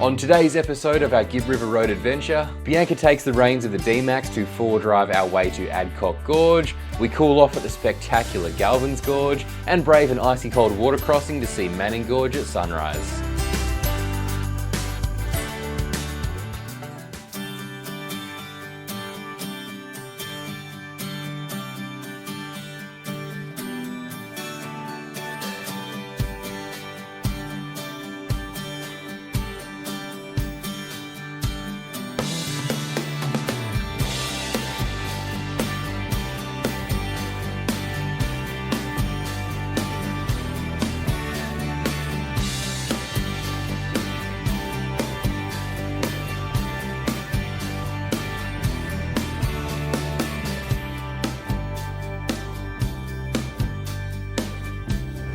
On today's episode of our Gib River Road adventure, Bianca takes the reins of the D-Max to drive our way to Adcock Gorge, we cool off at the spectacular Galvans Gorge, and brave an icy cold water crossing to see Manning Gorge at sunrise.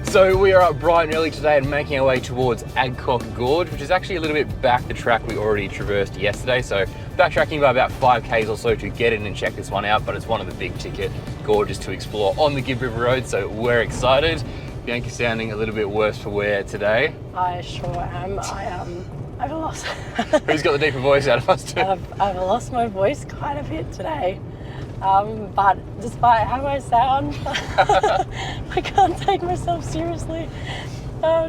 So we are up bright and early today and making our way towards Adcock Gorge, which is actually a little bit back the track we already traversed yesterday. So backtracking by about 5Ks or so to get in and check this one out, but it's one of the big ticket gorges to explore on the Gib River Road, so we're excited. Bianca's sounding a little bit worse for wear today. I sure am. I've lost. Who's got the deeper voice out of us two? I've lost my voice quite a bit today. But despite how I sound, I can't take myself seriously.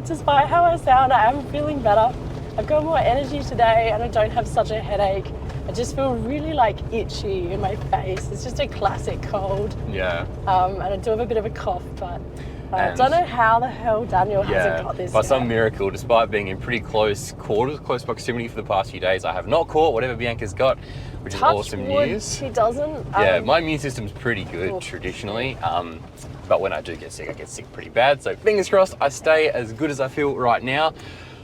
Despite how I sound, I am feeling better. I've got more energy today and I don't have such a headache. I just feel really itchy in my face. It's just a classic cold. Yeah. And I do have a bit of a cough, but I don't know how the hell Daniel hasn't got this by yet. some miracle, despite being in pretty close quarters, close proximity for the past few days, I have not caught whatever Bianca's got, which is awesome news. She doesn't. Yeah, my immune system's pretty good traditionally, but when I do get sick, I get sick pretty bad. So fingers crossed I stay as good as I feel right now,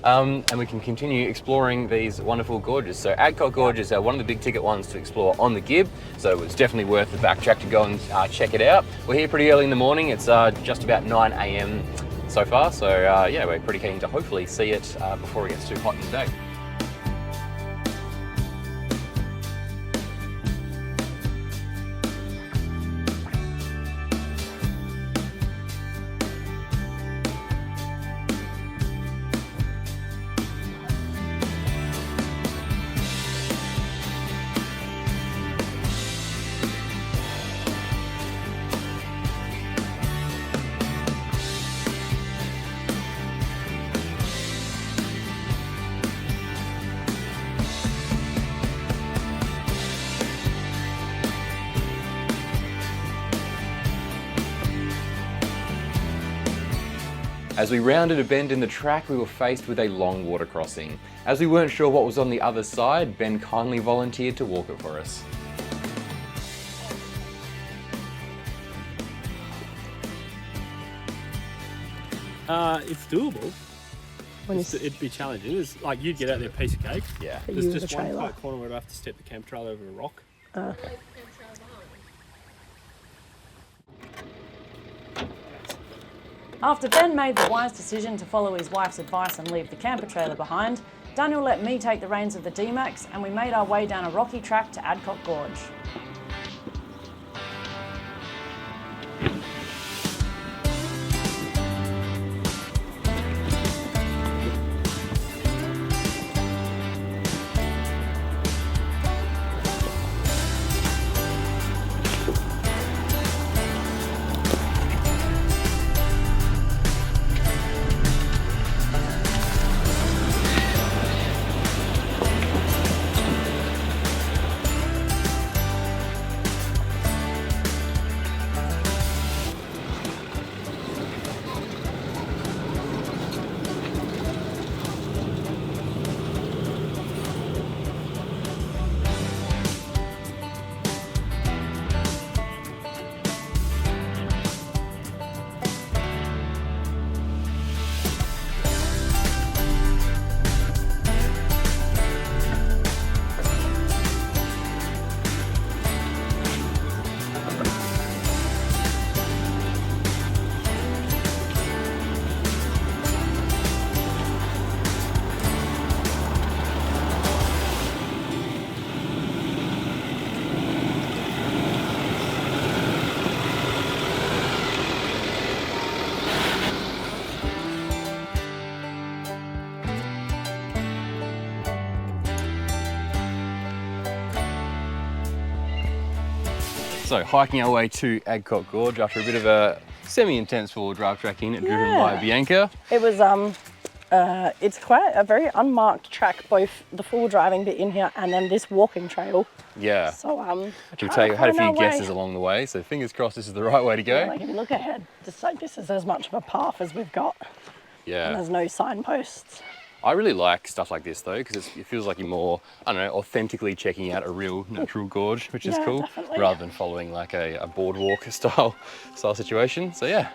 and we can continue exploring these wonderful gorges. So Adcock Gorge is one of the big ticket ones to explore on the Gib, so it's definitely worth the backtrack to go and check it out. We're here pretty early in the morning. It's just about 9 a.m. so far, so yeah, we're pretty keen to hopefully see it before it gets too hot in the day. As we rounded a bend in the track, we were faced with a long water crossing. As we weren't sure what was on the other side, Ben kindly volunteered to walk it for us. It's doable. It'd be challenging. It's like you'd get out there a piece of cake. Yeah. There's just one tight corner where I'd have to step the camp trailer over a rock. After Ben made the wise decision to follow his wife's advice and leave the camper trailer behind, Daniel let me take the reins of the D-Max and we made our way down a rocky track to Adcock Gorge. So hiking our way to Adcock Gorge after a bit of a semi-intense four-wheel drive trekking driven by Bianca. It was it's quite a very unmarked track, both the full driving bit in here and then this walking trail. Yeah. So We've had a few guesses along the way, so fingers crossed this is the right way to go. Yeah, like if you look ahead, just like this is as much of a path as we've got. Yeah. And there's no signposts. I really like stuff like this though, because it feels like you're more, I don't know, authentically checking out a real natural gorge, which is cool, definitely. rather than following like a boardwalk style situation. So yeah.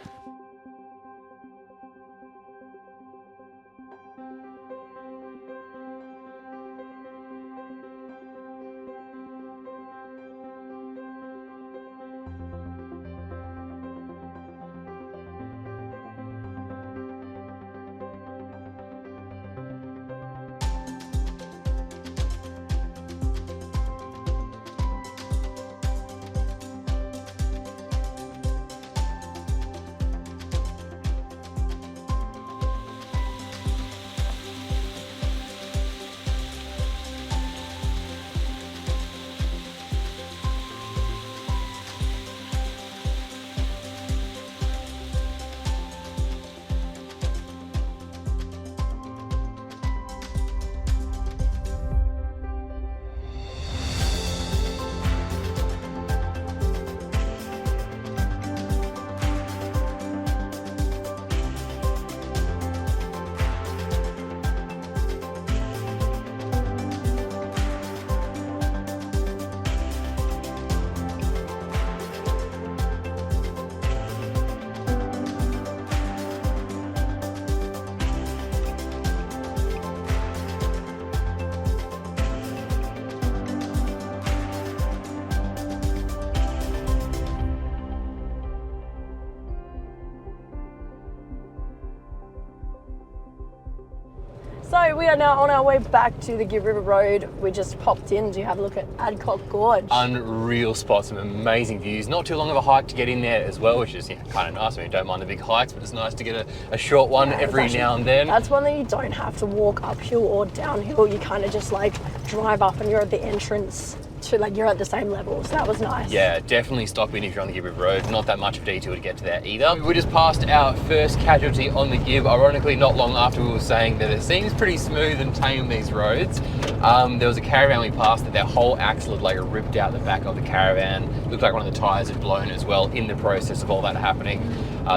So we are now on our way back to the Gib River Road. We just popped in to have a look at Adcock Gorge. Unreal spot, some amazing views. Not too long of a hike to get in there as well, which is kind of nice. I mean, don't mind the big hikes, but it's nice to get a short one every now and then. That's one that you don't have to walk uphill or downhill. You kind of just like drive up and you're at the entrance to like you're at the same level. So that was nice. Yeah, definitely stop in if you're on the Gib River Road. Not that much of a detour to get to there either. We just passed our first casualty on the Gib. Ironically, not long after we were saying that it seems pretty smooth and tame, these roads. There was a caravan we passed that their whole axle had like ripped out the back of the caravan. Looked like one of the tyres had blown as well in the process of all that happening.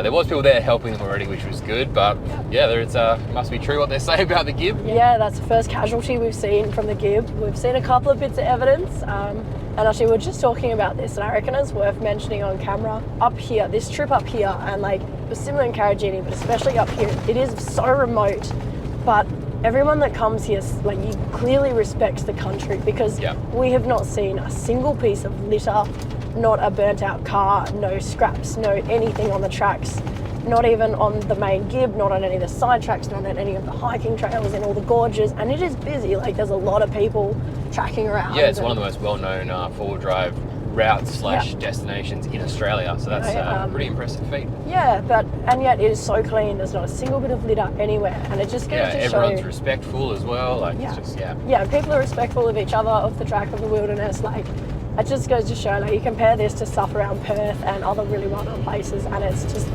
There was people there helping them already, which was good, but yeah, it's must be true what they say about the Gib. Yeah, that's the first casualty we've seen from the Gib. We've seen a couple of bits of evidence, and actually we're just talking about this, and I reckon it's worth mentioning on camera. Up here, this trip up here, and like similar in Carragini, but especially up here, it is so remote, but everyone that comes here, like, you clearly respects the country, because we have not seen a single piece of litter, not a burnt out car, no scraps, no anything on the tracks, not even on the main Gib, not on any of the side tracks, not on any of the hiking trails in all the gorges, and it is busy. Like, there's a lot of people tracking around. Yeah, it's one of the most well-known four-wheel drive routes / destinations in Australia, so that's a pretty impressive feat. Yeah, and yet it is so clean. There's not a single bit of litter anywhere, and it just goes to show. Everyone's respectful as well. Like, it's just people are respectful of each other, of the track, of the wilderness. Like, it just goes to show. Like, you compare this to stuff around Perth and other really well-known places, and it's just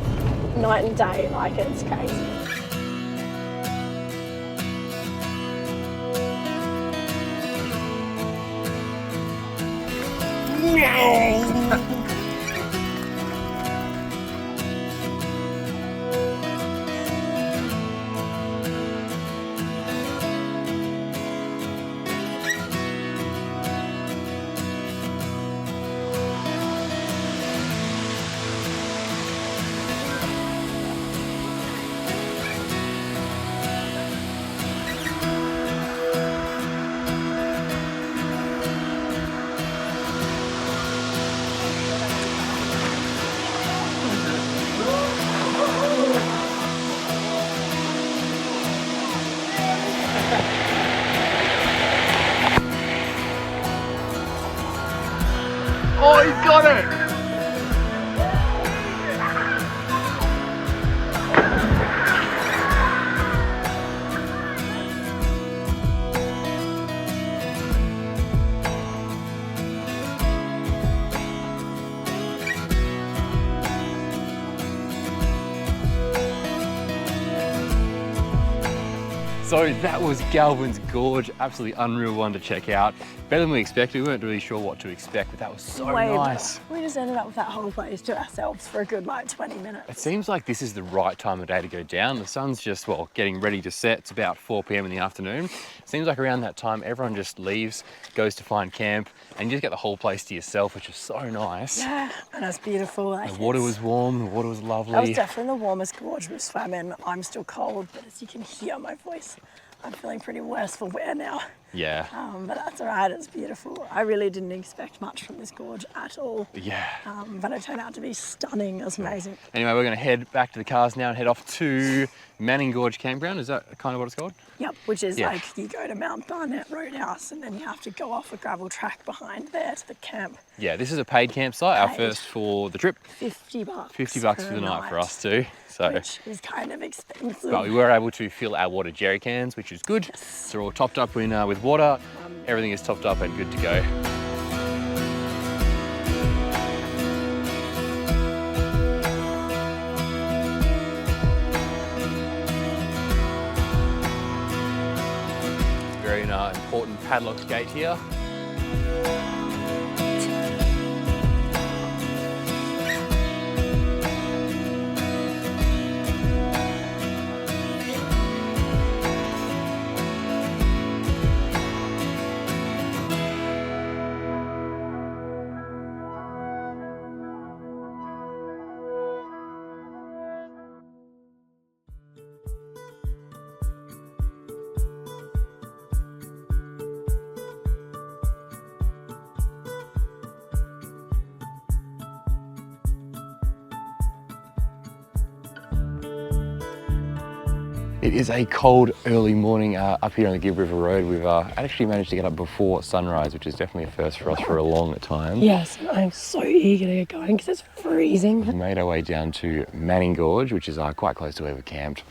night and day. Like, it's crazy. Oh, he's got it! So that was Galvans Gorge, absolutely unreal one to check out. Better than we expected. We weren't really sure what to expect, but that was so nice. We just ended up with that whole place to ourselves for a good like 20 minutes. It seems like this is the right time of day to go down. The sun's just, well, getting ready to set. It's about 4 p.m. in the afternoon. It seems like around that time, everyone just leaves, goes to find camp, and you just get the whole place to yourself, which is so nice. Yeah, and it's beautiful. Like, The water was warm, the water was lovely. that was definitely the warmest gorge we've swam in. I'm still cold, but as you can hear my voice, I'm feeling pretty worse for wear now. Yeah. But that's all right, it's beautiful. I really didn't expect much from this gorge at all. Yeah. But it turned out to be stunning. It was amazing. Anyway, we're going to head back to the cars now and head off to Manning Gorge Campground. Is that kind of what it's called? Yep, which is Yeah. like you go to Mount Barnett Roadhouse and then you have to go off a gravel track behind there to the camp. Yeah, this is a paid campsite, our Paid. first for the trip. $50. $50 for the night for us too. So, Which is kind of expensive. but we were able to fill our water jerry cans, which is good. So we're all topped up with water. Everything is topped up and good to go. Very important padlock gate here. It is a cold early morning up here on the Gib River Road. We've actually managed to get up before sunrise, which is definitely a first for us for a long time. Yes, and I'm so eager to get going because it's freezing. We made our way down to Manning Gorge, which is quite close to where we camped.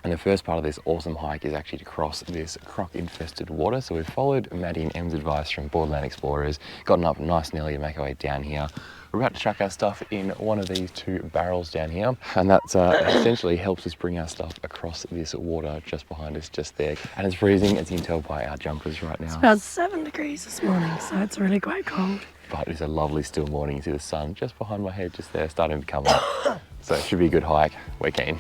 And the first part of this awesome hike is actually to cross this croc-infested water. So we've followed Maddie and Em's advice from Borderland Explorers, gotten up nice and early to make our way down here. We're about to chuck our stuff in one of these 2 barrels down here, and that essentially helps us bring our stuff across this water just behind us, just there. And it's freezing, as you can tell by our jumpers right now. It's about 7 degrees this morning, so it's really quite cold. But it's a lovely still morning. You see the sun just behind my head, just there, starting to come up. So it should be a good hike. We're keen.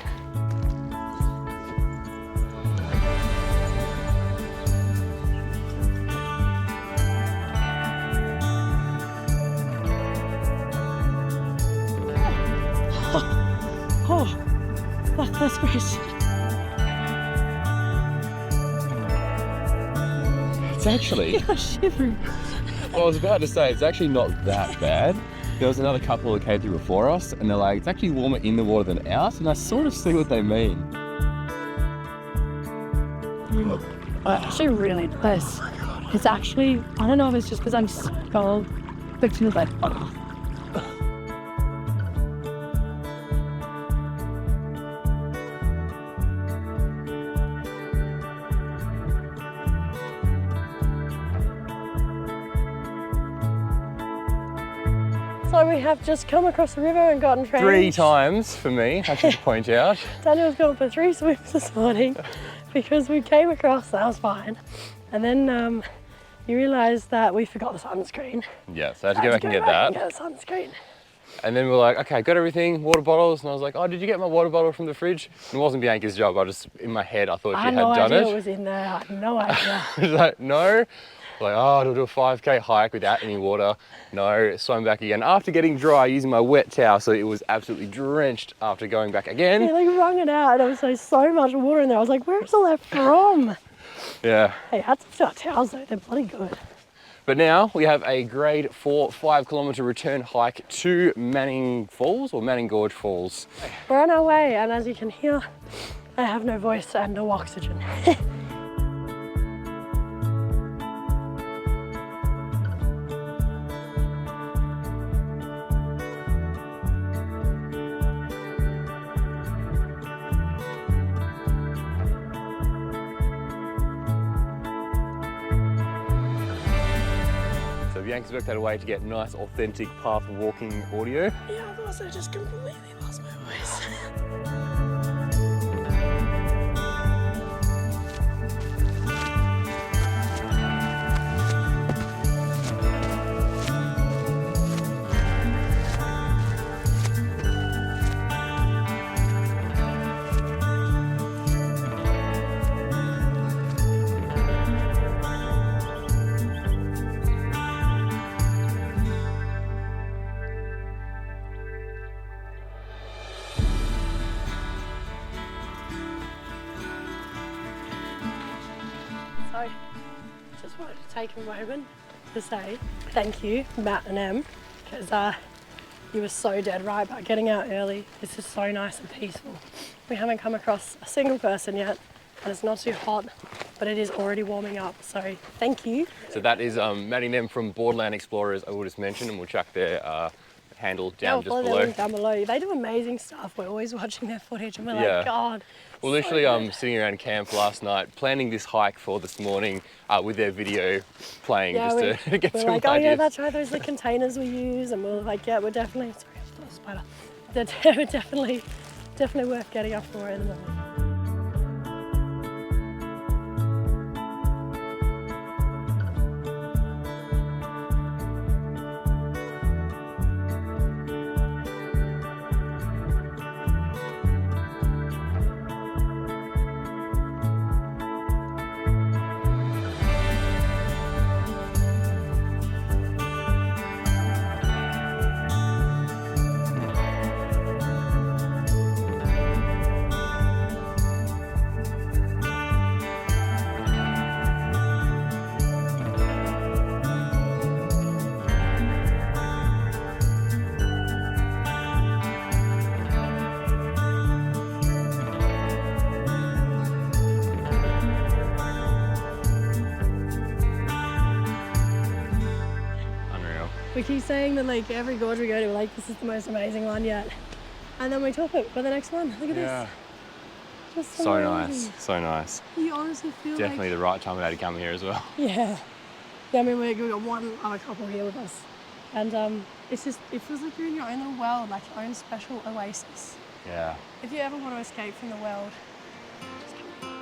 Oh, that's fresh. It's actually, I'm shivering. well, I was about to say, it's actually not that bad. There was another couple that came through before us, and they're like, it's actually warmer in the water than out, and I sort of see what they mean. Actually really nice. It's actually, I don't know if it's just because I'm so cold, but it feels like, So we have just come across the river and gotten trained. 3 times for me, I should point out. Daniel's gone for 3 swims this morning because we came across, that was fine. And then you realise that we forgot the sunscreen. Yeah, so I had to go back and get that. Get the sunscreen. And then we're like, okay, got everything, water bottles. And I was like, oh, did you get my water bottle from the fridge? And it wasn't Bianca's job. I just, in my head, I thought she had done I had no idea it. it was in there. I had no idea. I was like, no. Like, oh, to do a 5K hike without any water. No, swam back again. After getting dry, using my wet towel, so it was absolutely drenched after going back again. Yeah, like wrung it out, and there was so much water in there. I was like, where's all that from? Yeah. Hey, hats off to our towels though, they're bloody good. But now we have a grade 4 5-kilometre return hike to Manning Falls, or Manning Gorge Falls. We're on our way, and as you can hear, I have no voice and no oxygen. Bianca's worked out a way to get nice, authentic path walking audio. Yeah, otherwise I just completely lost my voice. So, just wanted to take a moment to say thank you, Matt and Em, because you were so dead right about getting out early. This is so nice and peaceful. We haven't come across a single person yet, and it's not too hot, but it is already warming up, so thank you. So that is Maddie and Em from Borderland Explorers, I will just mention, and we'll chuck their handle down just below. Down below. They do amazing stuff. We're always watching their footage and we're Yeah. like, God. Well, literally sitting around camp last night, planning this hike for this morning with their video playing just to get we're some like, ideas. oh yeah, that's right, those are the containers we use, and we're like, yeah, we're definitely, sorry, I've got a spider. We're definitely worth getting up for in the morning. We keep saying that like every gorge we go to, like this is the most amazing one yet. And then we top it by the next one. Look at this. Just So amazing. nice, so nice. You honestly feel Definitely the right time of day to come here as well. Yeah. Yeah, I mean, we've got one other couple here with us. And it feels like you're in your own little world, like your own special oasis. Yeah. If you ever want to escape from the world, just come.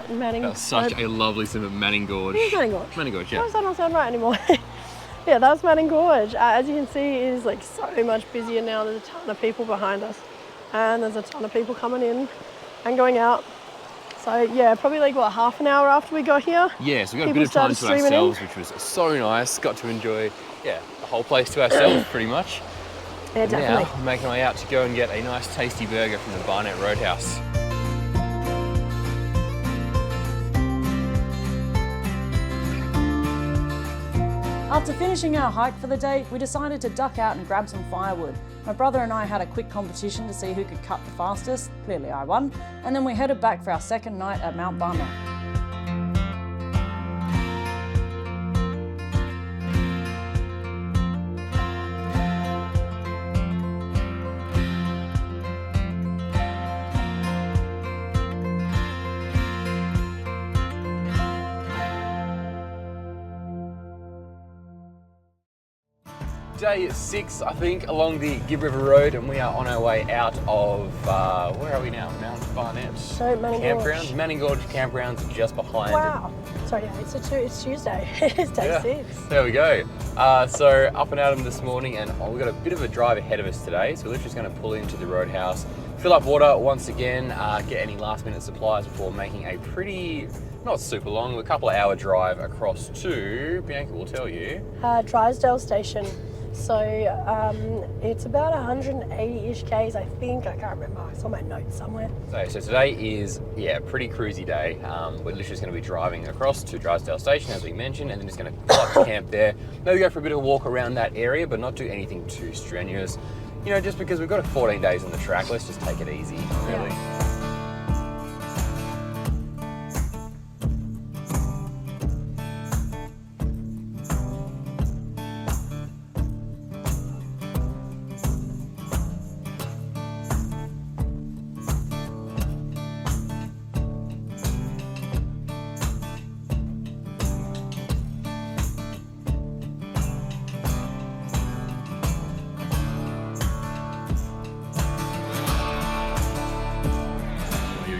Manning. That was such a lovely swim at Manning Gorge. Where's Manning Gorge? Manning Gorge, Why yeah. does that not sound right anymore? Yeah, that's Manning Gorge. As you can see, it is like so much busier now. There's a ton of people behind us, and there's a ton of people coming in and going out. So yeah, probably like what, half an hour after we got here. Yeah, so we got people a bit of time started to streaming ourselves, which was so nice. Got to enjoy, the whole place to ourselves pretty much. Yeah, And definitely. now I'm making my way out to go and get a nice tasty burger from the Barnett Roadhouse. After finishing our hike for the day, we decided to duck out and grab some firewood. My brother and I had a quick competition to see who could cut the fastest. Clearly I won. And then we headed back for our second night at Mount Barnett. Day 6, I think, along the Gib River Road, and we are on our way out of, where are we now? Mount Barnett So Manning Campground. Gorge. Manning Gorge Campground's just behind. Wow. Sorry, yeah, it's Tuesday. It's day 6. There we go. So up and at 'em this morning, and we've got a bit of a drive ahead of us today, so we're just going to pull into the roadhouse, fill up water once again, get any last minute supplies before making a pretty not super long, a couple of hour drive across to, Bianca will tell you. Drysdale station. So it's about 180-ish k's, I think. I can't remember. It's on my notes somewhere. So today is, a pretty cruisy day. We're literally just going to be driving across to Drysdale station, as we mentioned, and then just going to pull up to camp there. Maybe go for a bit of a walk around that area, but not do anything too strenuous. You know, just because we've got 14 days on the track, let's just take it easy, really. Yeah.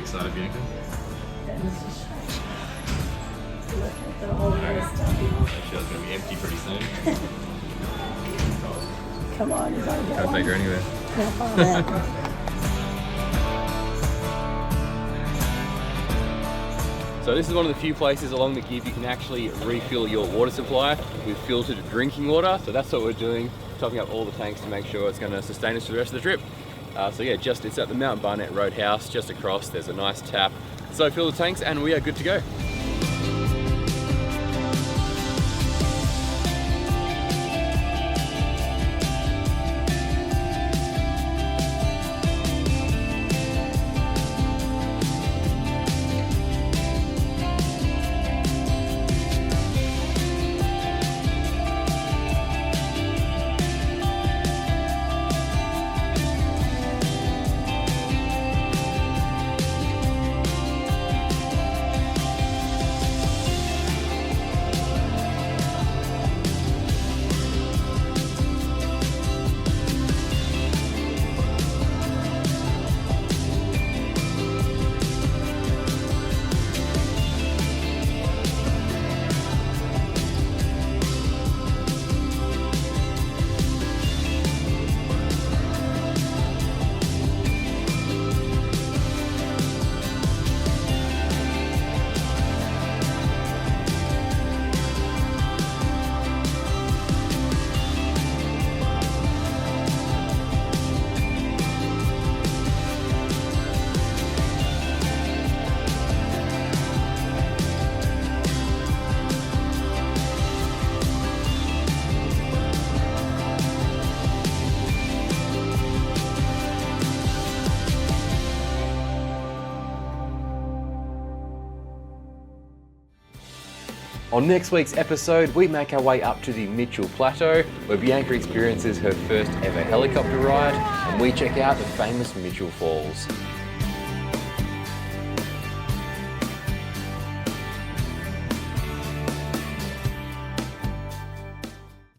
Excited, Bianca? Look at the whole stuff. That show's going to be empty pretty soon. Come on, you gotta get Can't one. take her anywhere. Can't find it. So this is one of the few places along the Gib you can actually refill your water supply with filtered drinking water. So that's what we're doing, topping up all the tanks to make sure it's going to sustain us for the rest of the trip. So yeah, it's at the Mount Barnett Roadhouse, just across. There's a nice tap. So fill the tanks and we are good to go. On next week's episode, we make our way up to the Mitchell Plateau, where Bianca experiences her first ever helicopter ride, and we check out the famous Mitchell Falls.